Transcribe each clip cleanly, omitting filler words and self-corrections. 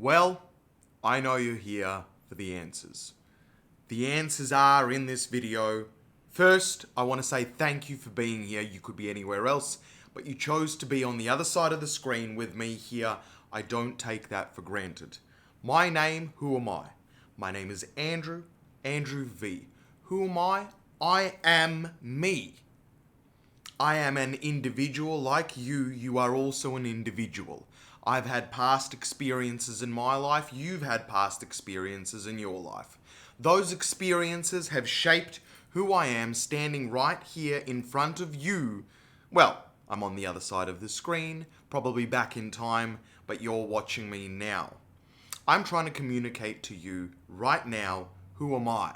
Well, I know you're here for the answers. The answers are in this video. First, I want to say thank you for being here. You could be anywhere else, but you chose to be on the other side of the screen with me here. I don't take that for granted. My name, who am I? My name is Andrew V. Who am I? I am me. I am an individual like you. You are also an individual. I've had past experiences in my life. You've had past experiences in your life. Those experiences have shaped who I am standing right here in front of you. Well, I'm on the other side of the screen, probably back in time, but you're watching me now. I'm trying to communicate to you right now, who am I?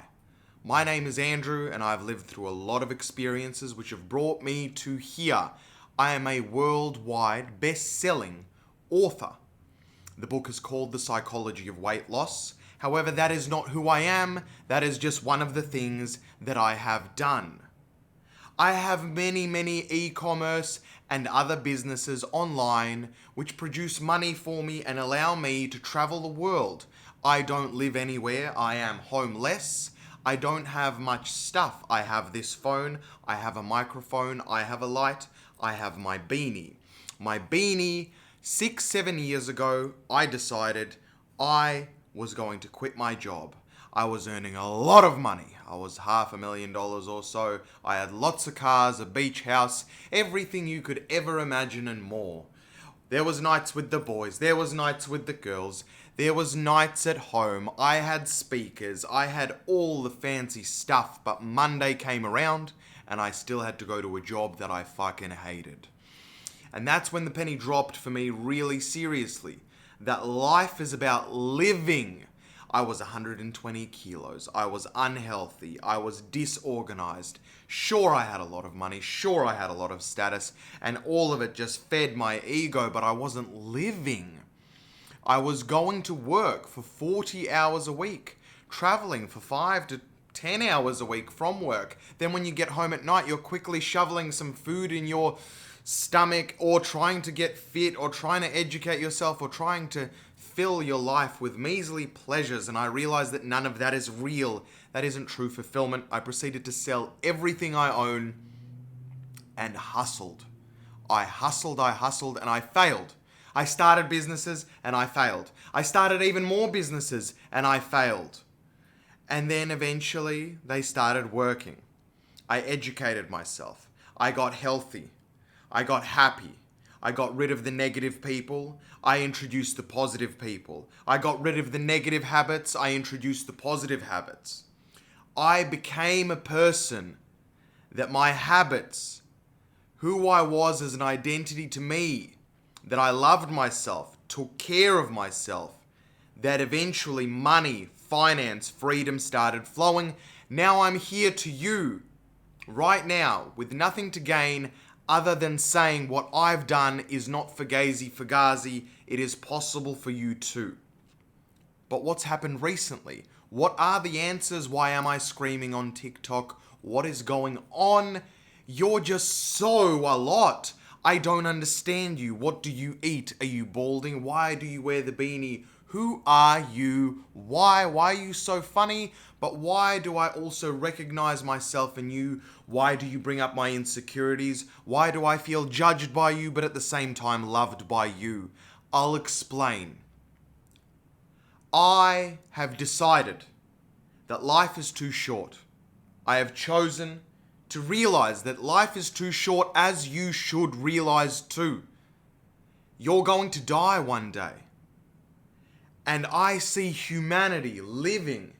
My name is Andrew, and I've lived through a lot of experiences which have brought me to here. I am a worldwide best-selling author. The book is called The Psychology of Weight Loss. However, that is not who I am. That is just one of the things that I have done. I have many e-commerce and other businesses online which produce money for me and allow me to travel the world. I don't live anywhere. I am homeless. I don't have much stuff. I have this phone, I have a microphone, I have a light, I have my beanie. My beanie, 6-7 years ago, I decided I was going to quit my job. I was earning a lot of money. I was $500,000 or so. I had lots of cars, a beach house, everything you could ever imagine and more. There was nights with the boys, there was nights with the girls, there was nights at home, I had speakers, I had all the fancy stuff, but Monday came around and I still had to go to a job that I fucking hated. And that's when the penny dropped for me really seriously, that life is about living. I was 120 kilos, I was unhealthy, I was disorganized. Sure, I had a lot of money, sure, I had a lot of status, and all of it just fed my ego, but I wasn't living. I was going to work for 40 hours a week, traveling for 5 to 10 hours a week from work. Then when you get home at night, you're quickly shoveling some food in your stomach, or trying to get fit, or trying to educate yourself, or trying to fill your life with measly pleasures. And I realized that none of that is real. That isn't true fulfillment. I proceeded to sell everything I own and hustled. I hustled, and I failed. I started businesses and I failed. I started even more businesses and I failed. And then eventually they started working. I educated myself. I got healthy. I got happy. I got rid of the negative people. I introduced the positive people. I got rid of the negative habits. I introduced the positive habits. I became a person that my habits, who I was as an identity to me, that I loved myself, took care of myself, that eventually money, finance, freedom started flowing. Now I'm here to you right now with nothing to gain other than saying what I've done is not fugazi. It is possible for you too. But what's happened recently? What are the answers? Why am I screaming on TikTok? What is going on? You're just so a lot. I don't understand you. What do you eat? Are you balding? Why do you wear the beanie? Who are you? Why are you so funny? But why do I also recognize myself in you? Why do you bring up my insecurities? Why do I feel judged by you, but at the same time loved by you? I'll explain. I have decided that life is too short. I have chosen to realize that life is too short, as you should realize too. You're going to die one day. And I see humanity living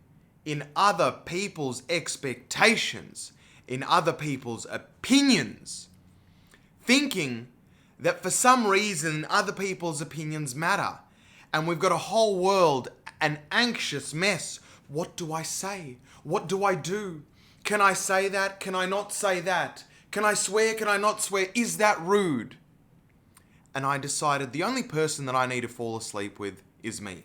in other people's expectations, in other people's opinions, thinking that for some reason other people's opinions matter. And we've got a whole world, an anxious mess. What do I say? What do I do? Can I say that? Can I not say that? Can I swear? Can I not swear? Is that rude? And I decided the only person that I need to fall asleep with is me.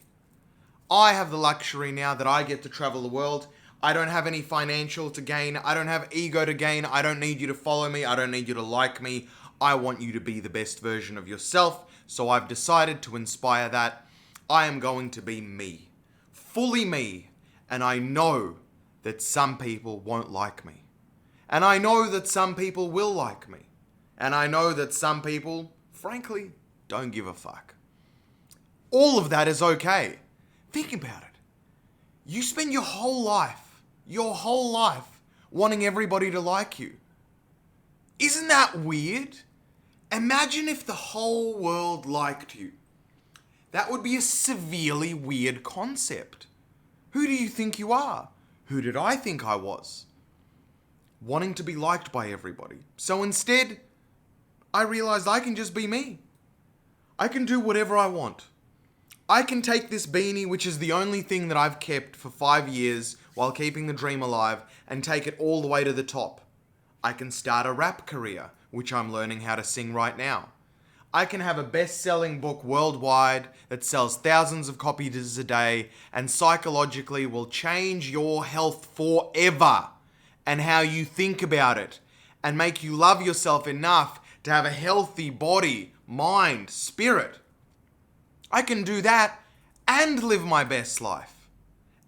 I have the luxury now that I get to travel the world. I don't have any financial to gain. I don't have ego to gain. I don't need you to follow me. I don't need you to like me. I want you to be the best version of yourself. So I've decided to inspire that. I am going to be me. Fully me. And I know that some people won't like me. And I know that some people will like me. And I know that some people, frankly, don't give a fuck. All of that is okay. Think about it. You spend your whole life, wanting everybody to like you. Isn't that weird? Imagine if the whole world liked you. That would be a severely weird concept. Who do you think you are? Who did I think I was? Wanting to be liked by everybody. So instead, I realized I can just be me. I can do whatever I want. I can take this beanie, which is the only thing that I've kept for 5 years while keeping the dream alive, and take it all the way to the top. I can start a rap career, which I'm learning how to sing right now. I can have a best-selling book worldwide that sells thousands of copies a day and psychologically will change your health forever and how you think about it and make you love yourself enough to have a healthy body, mind, spirit. I can do that and live my best life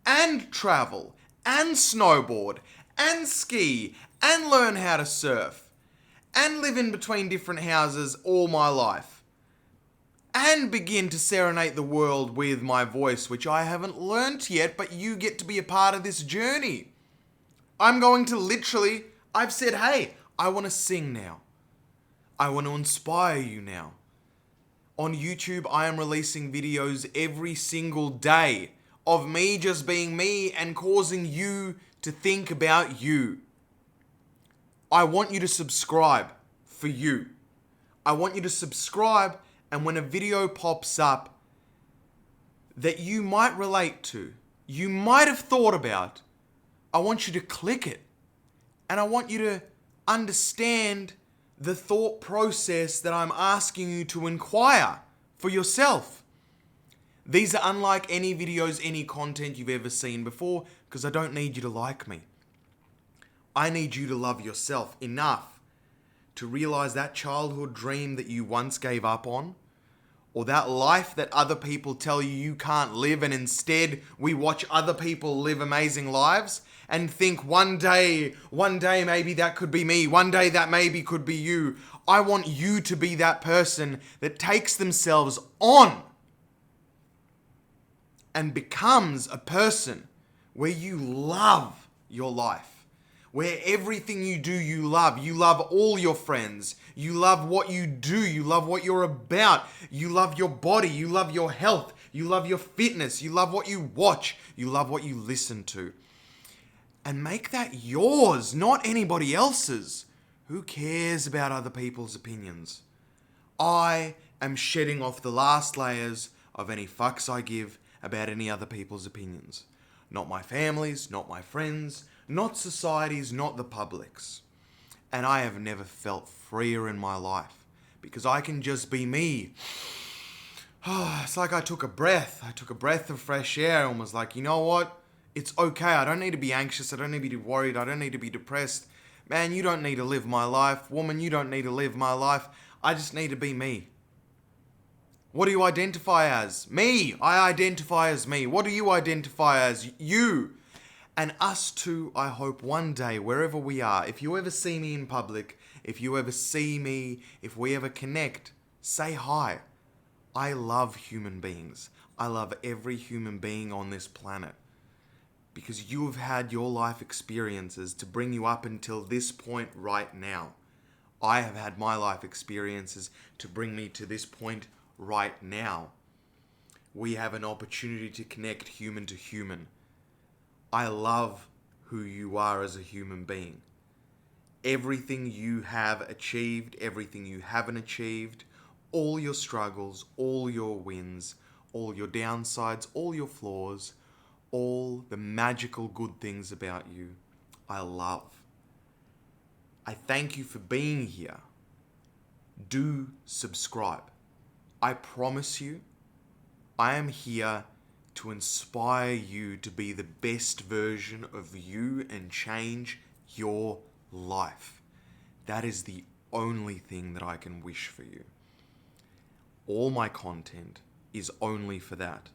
and travel and snowboard and ski and learn how to surf and live in between different houses all my life and begin to serenade the world with my voice, which I haven't learnt yet, but you get to be a part of this journey. I'm going to I've said, hey, I want to sing now. I want to inspire you now. On YouTube, I am releasing videos every single day of me just being me and causing you to think about you. I want you to subscribe for you. I want you to subscribe, and when a video pops up that you might relate to, you might have thought about, I want you to click it. And I want you to understand the thought process that I'm asking you to inquire for yourself. These are unlike any videos, any content you've ever seen before, because I don't need you to like me. I need you to love yourself enough to realize that childhood dream that you once gave up on, or that life that other people tell you you can't live, and instead we watch other people live amazing lives and think one day maybe that could be me, one day that maybe could be you. I want you to be that person that takes themselves on and becomes a person where you love your life, where everything you do you love all your friends, you love what you do, you love what you're about, you love your body, you love your health, you love your fitness, you love what you watch, you love what you listen to. And make that yours, not anybody else's. Who cares about other people's opinions? I am shedding off the last layers of any fucks I give about any other people's opinions. Not my family's, not my friends', not society's, not the public's. And I have never felt freer in my life because I can just be me. It's like I took a breath of fresh air and was like, you know what? It's okay. I don't need to be anxious. I don't need to be worried. I don't need to be depressed. Man, you don't need to live my life. Woman, you don't need to live my life. I just need to be me. What do you identify as? Me. I identify as me. What do you identify as? You. And us two, I hope one day, wherever we are, if you ever see me in public, if you ever see me, if we ever connect, say hi. I love human beings. I love every human being on this planet. Because you have had your life experiences to bring you up until this point right now. I have had my life experiences to bring me to this point right now. We have an opportunity to connect human to human. I love who you are as a human being. Everything you have achieved, everything you haven't achieved, all your struggles, all your wins, all your downsides, all your flaws, all the magical good things about you, I love. I thank you for being here. Do subscribe. I promise you, I am here to inspire you to be the best version of you and change your life. That is the only thing that I can wish for you. All my content is only for that.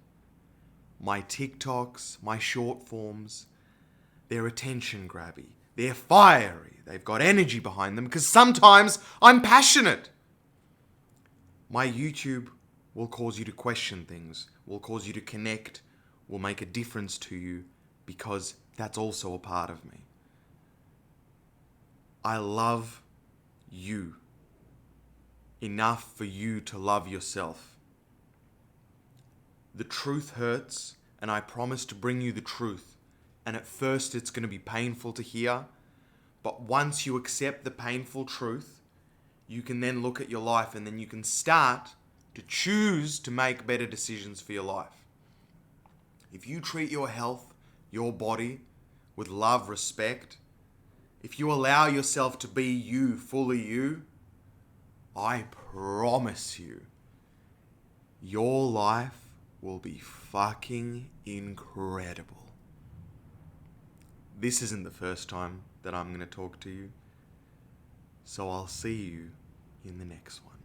my TikToks, my short forms, they're attention grabby. They're fiery. They've got energy behind them because sometimes I'm passionate. My YouTube will cause you to question things, will cause you to connect, will make a difference to you because that's also a part of me. I love you enough for you to love yourself. The truth hurts, and I promise to bring you the truth. And at first it's going to be painful to hear, but once you accept the painful truth, you can then look at your life and then you can start to choose to make better decisions for your life. If you treat your health, your body, with love, respect, if you allow yourself to be you, fully you, I promise you, your life will be fucking incredible. This isn't the first time that I'm going to talk to you, so I'll see you in the next one.